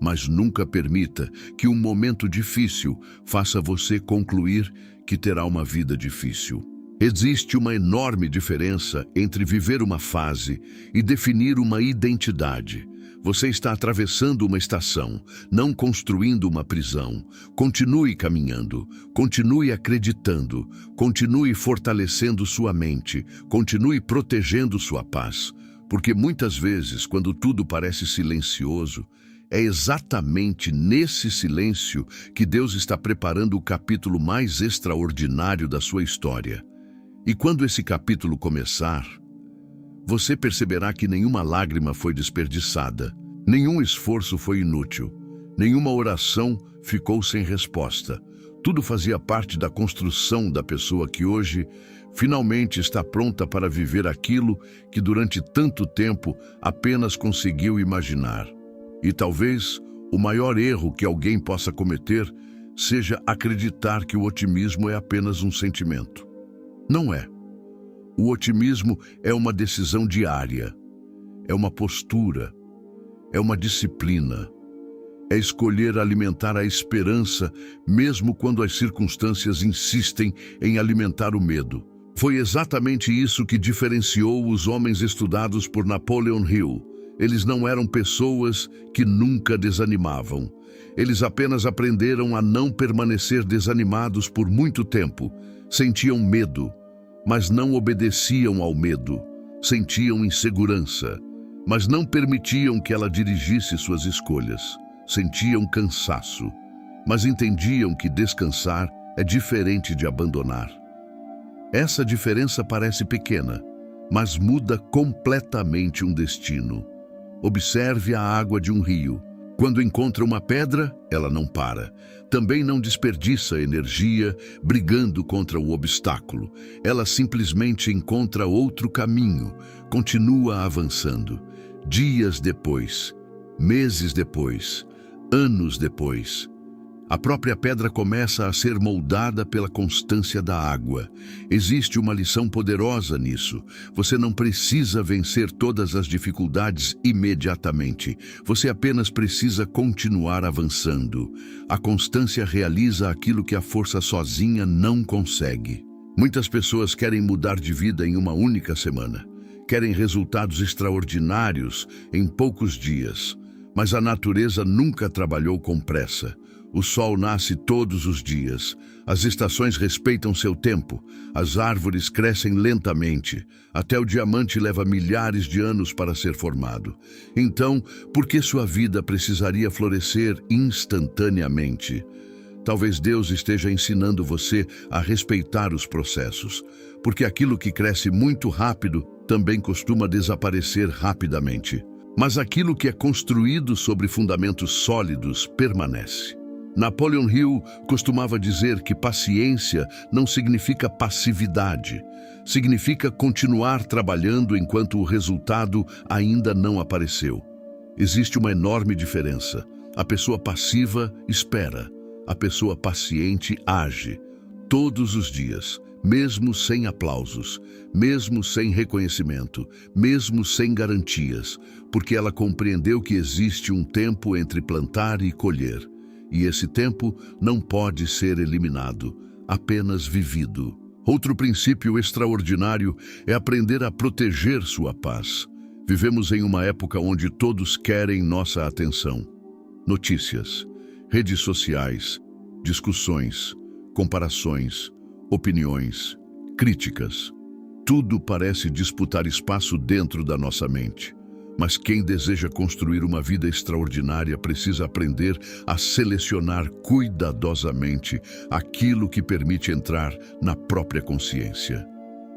Mas nunca permita que um momento difícil faça você concluir que terá uma vida difícil. Existe uma enorme diferença entre viver uma fase e definir uma identidade. Você está atravessando uma estação, não construindo uma prisão. Continue caminhando, continue acreditando, continue fortalecendo sua mente, continue protegendo sua paz. Porque muitas vezes, quando tudo parece silencioso, é exatamente nesse silêncio que Deus está preparando o capítulo mais extraordinário da sua história. E quando esse capítulo começar, você perceberá que nenhuma lágrima foi desperdiçada, nenhum esforço foi inútil, nenhuma oração ficou sem resposta. Tudo fazia parte da construção da pessoa que hoje finalmente está pronta para viver aquilo que durante tanto tempo apenas conseguiu imaginar. E talvez o maior erro que alguém possa cometer seja acreditar que o otimismo é apenas um sentimento. Não é. O otimismo é uma decisão diária, é uma postura, é uma disciplina, é escolher alimentar a esperança mesmo quando as circunstâncias insistem em alimentar o medo. Foi exatamente isso que diferenciou os homens estudados por Napoleon Hill. Eles não eram pessoas que nunca desanimavam. Eles apenas aprenderam a não permanecer desanimados por muito tempo. Sentiam medo, mas não obedeciam ao medo. Sentiam insegurança, mas não permitiam que ela dirigisse suas escolhas. Sentiam cansaço, mas entendiam que descansar é diferente de abandonar. Essa diferença parece pequena, mas muda completamente um destino. Observe a água de um rio. Quando encontra uma pedra, ela não para. Também não desperdiça energia brigando contra o obstáculo. Ela simplesmente encontra outro caminho, continua avançando. Dias depois, meses depois, anos depois, a própria pedra começa a ser moldada pela constância da água. Existe uma lição poderosa nisso. Você não precisa vencer todas as dificuldades imediatamente. Você apenas precisa continuar avançando. A constância realiza aquilo que a força sozinha não consegue. Muitas pessoas querem mudar de vida em uma única semana. Querem resultados extraordinários em poucos dias. Mas a natureza nunca trabalhou com pressa. O sol nasce todos os dias, as estações respeitam seu tempo, as árvores crescem lentamente, até o diamante leva milhares de anos para ser formado. Então, por que sua vida precisaria florescer instantaneamente? Talvez Deus esteja ensinando você a respeitar os processos, porque aquilo que cresce muito rápido também costuma desaparecer rapidamente. Mas aquilo que é construído sobre fundamentos sólidos permanece. Napoleon Hill costumava dizer que paciência não significa passividade. Significa continuar trabalhando enquanto o resultado ainda não apareceu. Existe uma enorme diferença. A pessoa passiva espera. A pessoa paciente age. Todos os dias, mesmo sem aplausos, mesmo sem reconhecimento, mesmo sem garantias, porque ela compreendeu que existe um tempo entre plantar e colher. E esse tempo não pode ser eliminado, apenas vivido. Outro princípio extraordinário é aprender a proteger sua paz. Vivemos em uma época onde todos querem nossa atenção. Notícias, redes sociais, discussões, comparações, opiniões, críticas. Tudo parece disputar espaço dentro da nossa mente. Mas quem deseja construir uma vida extraordinária precisa aprender a selecionar cuidadosamente aquilo que permite entrar na própria consciência.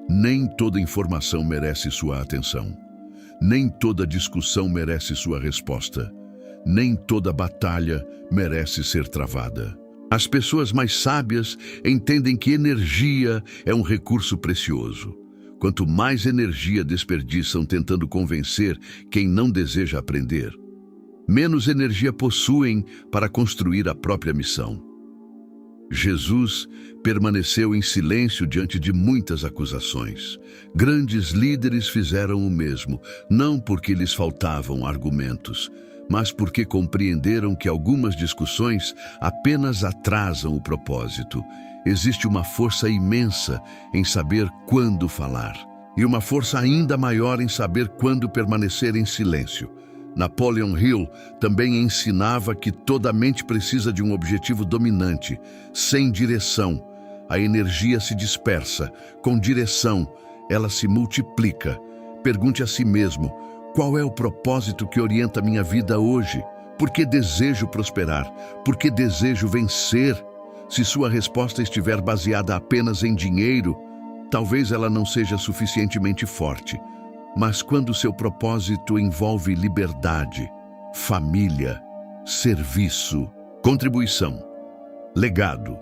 Nem toda informação merece sua atenção. Nem toda discussão merece sua resposta. Nem toda batalha merece ser travada. As pessoas mais sábias entendem que energia é um recurso precioso. Quanto mais energia desperdiçam tentando convencer quem não deseja aprender, menos energia possuem para construir a própria missão. Jesus permaneceu em silêncio diante de muitas acusações. Grandes líderes fizeram o mesmo, não porque lhes faltavam argumentos, mas porque compreenderam que algumas discussões apenas atrasam o propósito. Existe uma força imensa em saber quando falar, e uma força ainda maior em saber quando permanecer em silêncio. Napoleon Hill também ensinava que toda mente precisa de um objetivo dominante. Sem direção, a energia se dispersa. Com direção, ela se multiplica. Pergunte a si mesmo: qual é o propósito que orienta minha vida hoje? Por que desejo prosperar? Por que desejo vencer? Se sua resposta estiver baseada apenas em dinheiro, talvez ela não seja suficientemente forte. Mas quando seu propósito envolve liberdade, família, serviço, contribuição, legado,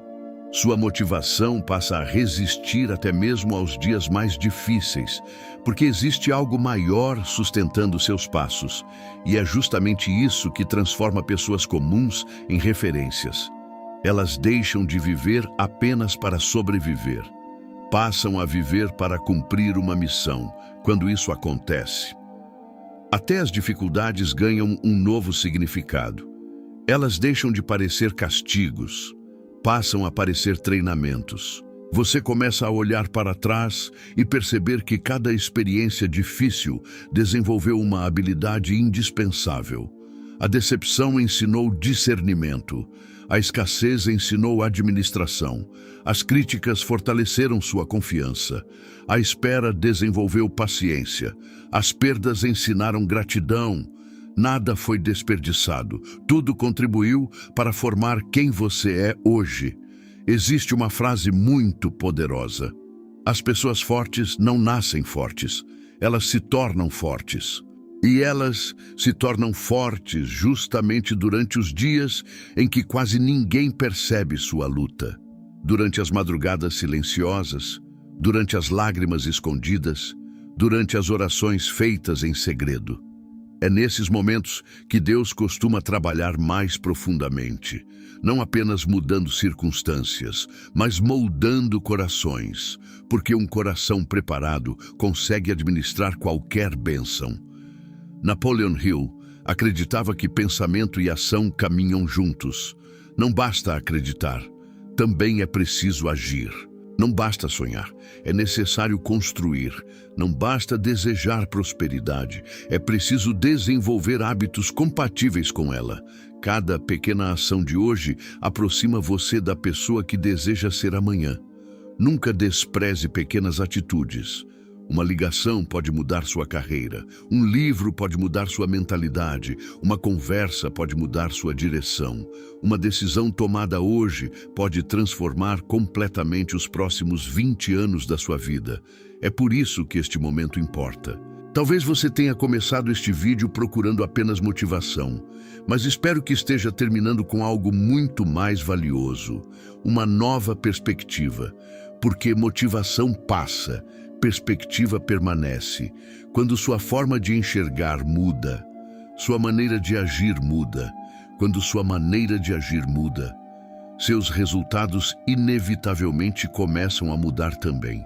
sua motivação passa a resistir até mesmo aos dias mais difíceis, porque existe algo maior sustentando seus passos, e é justamente isso que transforma pessoas comuns em referências. Elas deixam de viver apenas para sobreviver. Passam a viver para cumprir uma missão. Quando isso acontece, até as dificuldades ganham um novo significado. Elas deixam de parecer castigos, passam a parecer treinamentos. Você começa a olhar para trás e perceber que cada experiência difícil desenvolveu uma habilidade indispensável. A decepção ensinou discernimento. A escassez ensinou administração. As críticas fortaleceram sua confiança. A espera desenvolveu paciência. As perdas ensinaram gratidão. Nada foi desperdiçado. Tudo contribuiu para formar quem você é hoje. Existe uma frase muito poderosa: as pessoas fortes não nascem fortes, elas se tornam fortes. E elas se tornam fortes justamente durante os dias em que quase ninguém percebe sua luta. Durante as madrugadas silenciosas, durante as lágrimas escondidas, durante as orações feitas em segredo. É nesses momentos que Deus costuma trabalhar mais profundamente, não apenas mudando circunstâncias, mas moldando corações, porque um coração preparado consegue administrar qualquer bênção. Napoleon Hill acreditava que pensamento e ação caminham juntos. Não basta acreditar, também é preciso agir. Não basta sonhar, é necessário construir. Não basta desejar prosperidade, é preciso desenvolver hábitos compatíveis com ela. Cada pequena ação de hoje aproxima você da pessoa que deseja ser amanhã. Nunca despreze pequenas atitudes. Uma ligação pode mudar sua carreira, um livro pode mudar sua mentalidade, uma conversa pode mudar sua direção. Uma decisão tomada hoje pode transformar completamente os próximos 20 anos da sua vida. É por isso que este momento importa. Talvez você tenha começado este vídeo procurando apenas motivação, mas espero que esteja terminando com algo muito mais valioso, uma nova perspectiva, porque motivação passa, perspectiva permanece. Quando sua forma de enxergar muda, sua maneira de agir muda. Quando sua maneira de agir muda, seus resultados inevitavelmente começam a mudar também.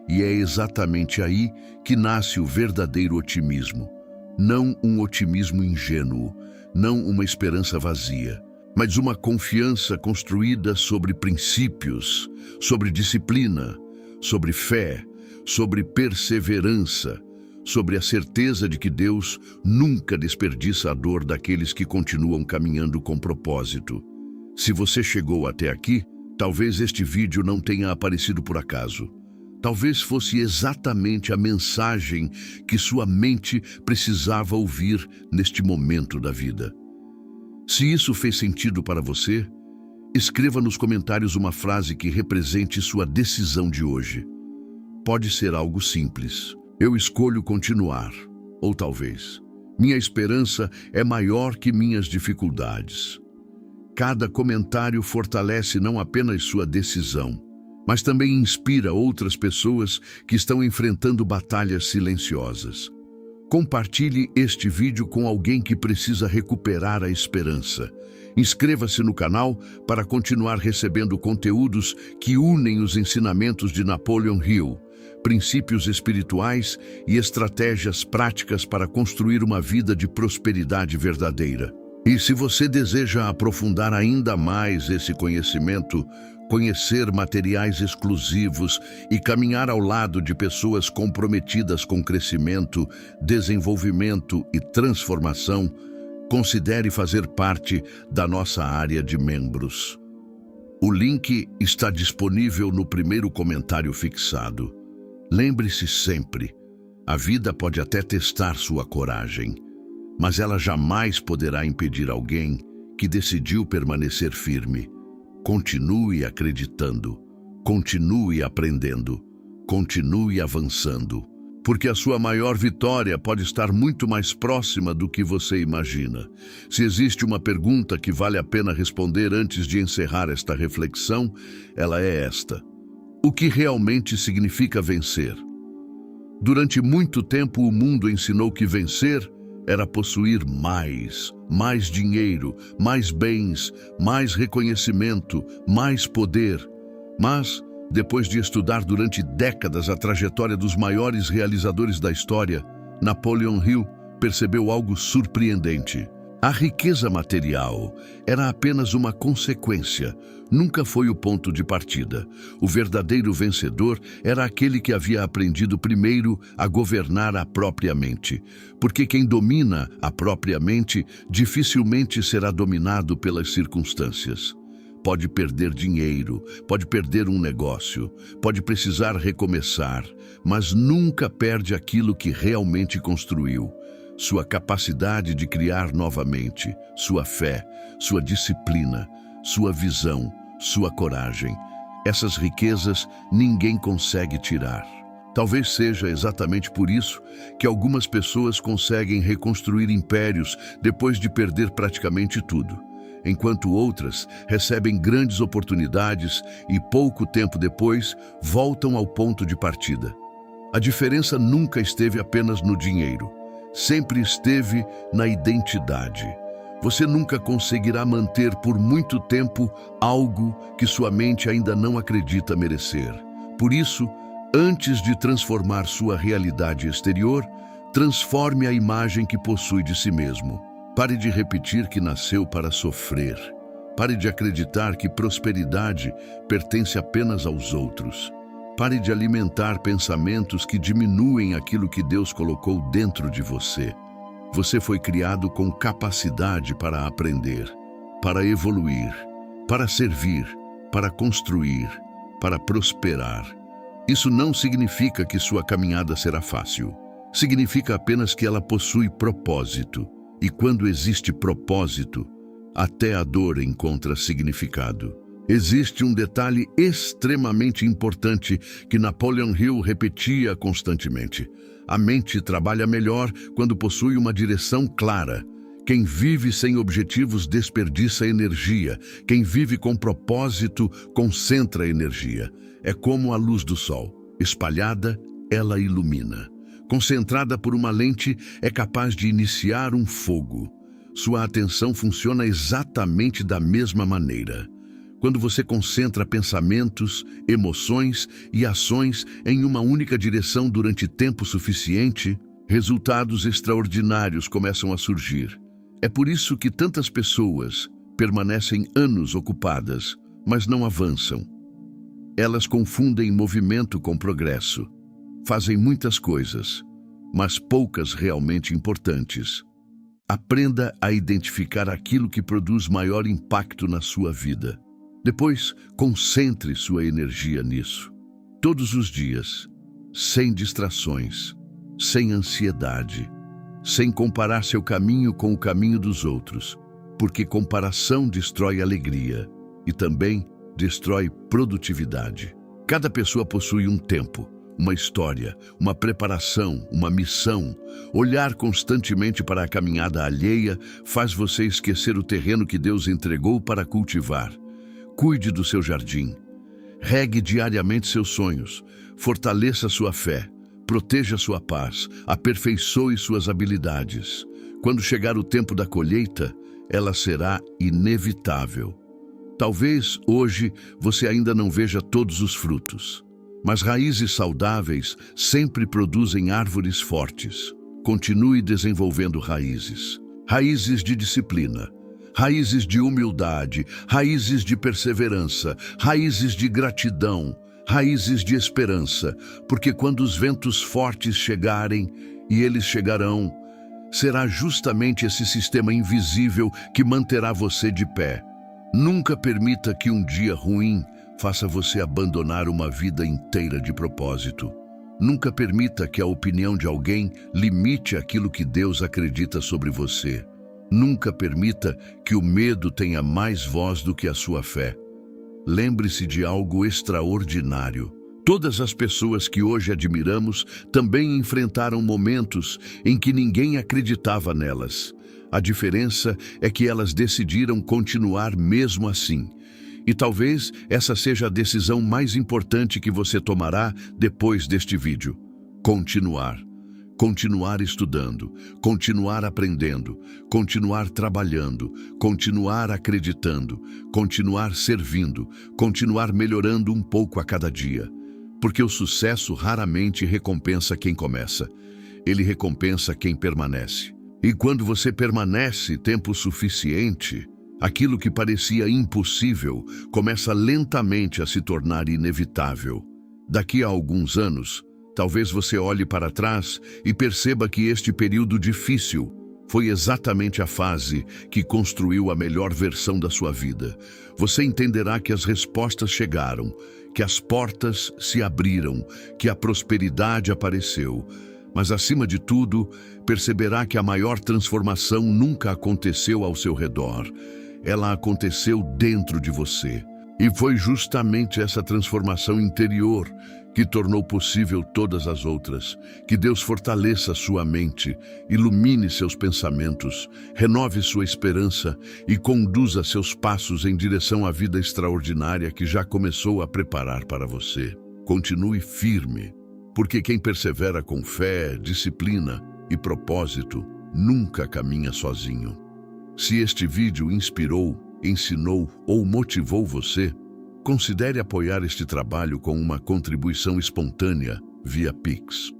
E é exatamente aí que nasce o verdadeiro otimismo. Não um otimismo ingênuo, não uma esperança vazia, mas uma confiança construída sobre princípios, sobre disciplina, sobre fé, sobre perseverança, sobre a certeza de que Deus nunca desperdiça a dor daqueles que continuam caminhando com propósito. Se você chegou até aqui, talvez este vídeo não tenha aparecido por acaso. Talvez fosse exatamente a mensagem que sua mente precisava ouvir neste momento da vida. Se isso fez sentido para você, escreva nos comentários uma frase que represente sua decisão de hoje. Pode ser algo simples: eu escolho continuar. Ou talvez: minha esperança é maior que minhas dificuldades. Cada comentário fortalece não apenas sua decisão, mas também inspira outras pessoas que estão enfrentando batalhas silenciosas. Compartilhe este vídeo com alguém que precisa recuperar a esperança. Inscreva-se no canal para continuar recebendo conteúdos que unem os ensinamentos de Napoleon Hill, princípios espirituais e estratégias práticas para construir uma vida de prosperidade verdadeira. E se você deseja aprofundar ainda mais esse conhecimento, conhecer materiais exclusivos e caminhar ao lado de pessoas comprometidas com crescimento, desenvolvimento e transformação, considere fazer parte da nossa área de membros. O link está disponível no primeiro comentário fixado. Lembre-se sempre, a vida pode até testar sua coragem, mas ela jamais poderá impedir alguém que decidiu permanecer firme. Continue acreditando, continue aprendendo, continue avançando, porque a sua maior vitória pode estar muito mais próxima do que você imagina. Se existe uma pergunta que vale a pena responder antes de encerrar esta reflexão, ela é esta: o que realmente significa vencer? Durante muito tempo o mundo ensinou que vencer era possuir mais dinheiro, mais bens, mais reconhecimento, mais poder. Mas, depois de estudar durante décadas a trajetória dos maiores realizadores da história, Napoleon Hill percebeu algo surpreendente. A riqueza material era apenas uma consequência, nunca foi o ponto de partida. O verdadeiro vencedor era aquele que havia aprendido primeiro a governar a própria mente, porque quem domina a própria mente dificilmente será dominado pelas circunstâncias. Pode perder dinheiro, pode perder um negócio, pode precisar recomeçar, mas nunca perde aquilo que realmente construiu. Sua capacidade de criar novamente, sua fé, sua disciplina, sua visão, sua coragem. Essas riquezas ninguém consegue tirar. Talvez seja exatamente por isso que algumas pessoas conseguem reconstruir impérios depois de perder praticamente tudo, enquanto outras recebem grandes oportunidades e pouco tempo depois voltam ao ponto de partida. A diferença nunca esteve apenas no dinheiro. Sempre esteve na identidade. Você nunca conseguirá manter por muito tempo algo que sua mente ainda não acredita merecer. Por isso, antes de transformar sua realidade exterior, transforme a imagem que possui de si mesmo. Pare de repetir que nasceu para sofrer. Pare de acreditar que prosperidade pertence apenas aos outros. Pare de alimentar pensamentos que diminuem aquilo que Deus colocou dentro de você. Você foi criado com capacidade para aprender, para evoluir, para servir, para construir, para prosperar. Isso não significa que sua caminhada será fácil. Significa apenas que ela possui propósito. E quando existe propósito, até a dor encontra significado. Existe um detalhe extremamente importante que Napoleon Hill repetia constantemente. A mente trabalha melhor quando possui uma direção clara. Quem vive sem objetivos desperdiça energia. Quem vive com propósito concentra energia. É como a luz do sol. Espalhada, ela ilumina. Concentrada por uma lente, é capaz de iniciar um fogo. Sua atenção funciona exatamente da mesma maneira. Quando você concentra pensamentos, emoções e ações em uma única direção durante tempo suficiente, resultados extraordinários começam a surgir. É por isso que tantas pessoas permanecem anos ocupadas, mas não avançam. Elas confundem movimento com progresso. Fazem muitas coisas, mas poucas realmente importantes. Aprenda a identificar aquilo que produz maior impacto na sua vida. Depois, concentre sua energia nisso. Todos os dias, sem distrações, sem ansiedade, sem comparar seu caminho com o caminho dos outros, porque comparação destrói alegria e também destrói produtividade. Cada pessoa possui um tempo, uma história, uma preparação, uma missão. Olhar constantemente para a caminhada alheia faz você esquecer o terreno que Deus entregou para cultivar. Cuide do seu jardim. Regue diariamente seus sonhos. Fortaleça sua fé. Proteja sua paz, aperfeiçoe suas habilidades. Quando chegar o tempo da colheita, ela será inevitável. Talvez hoje você ainda não veja todos os frutos, mas raízes saudáveis sempre produzem árvores fortes. Continue desenvolvendo raízes. Raízes de disciplina, raízes de humildade, raízes de perseverança, raízes de gratidão, raízes de esperança, porque quando os ventos fortes chegarem, e eles chegarão, será justamente esse sistema invisível que manterá você de pé. Nunca permita que um dia ruim faça você abandonar uma vida inteira de propósito. Nunca permita que a opinião de alguém limite aquilo que Deus acredita sobre você. Nunca permita que o medo tenha mais voz do que a sua fé. Lembre-se de algo extraordinário. Todas as pessoas que hoje admiramos também enfrentaram momentos em que ninguém acreditava nelas. A diferença é que elas decidiram continuar mesmo assim. E talvez essa seja a decisão mais importante que você tomará depois deste vídeo. Continuar. Continuar estudando, continuar aprendendo, continuar trabalhando, continuar acreditando, continuar servindo, continuar melhorando um pouco a cada dia. Porque o sucesso raramente recompensa quem começa. Ele recompensa quem permanece. E quando você permanece tempo suficiente, aquilo que parecia impossível começa lentamente a se tornar inevitável. Daqui a alguns anos, talvez você olhe para trás e perceba que este período difícil foi exatamente a fase que construiu a melhor versão da sua vida. Você entenderá que as respostas chegaram, que as portas se abriram, que a prosperidade apareceu. Mas, acima de tudo, perceberá que a maior transformação nunca aconteceu ao seu redor. Ela aconteceu dentro de você. E foi justamente essa transformação interior que tornou possível todas as outras. Que Deus fortaleça sua mente, ilumine seus pensamentos, renove sua esperança e conduza seus passos em direção à vida extraordinária que já começou a preparar para você. Continue firme, porque quem persevera com fé, disciplina e propósito nunca caminha sozinho. Se este vídeo inspirou, ensinou ou motivou você, considere apoiar este trabalho com uma contribuição espontânea via Pix.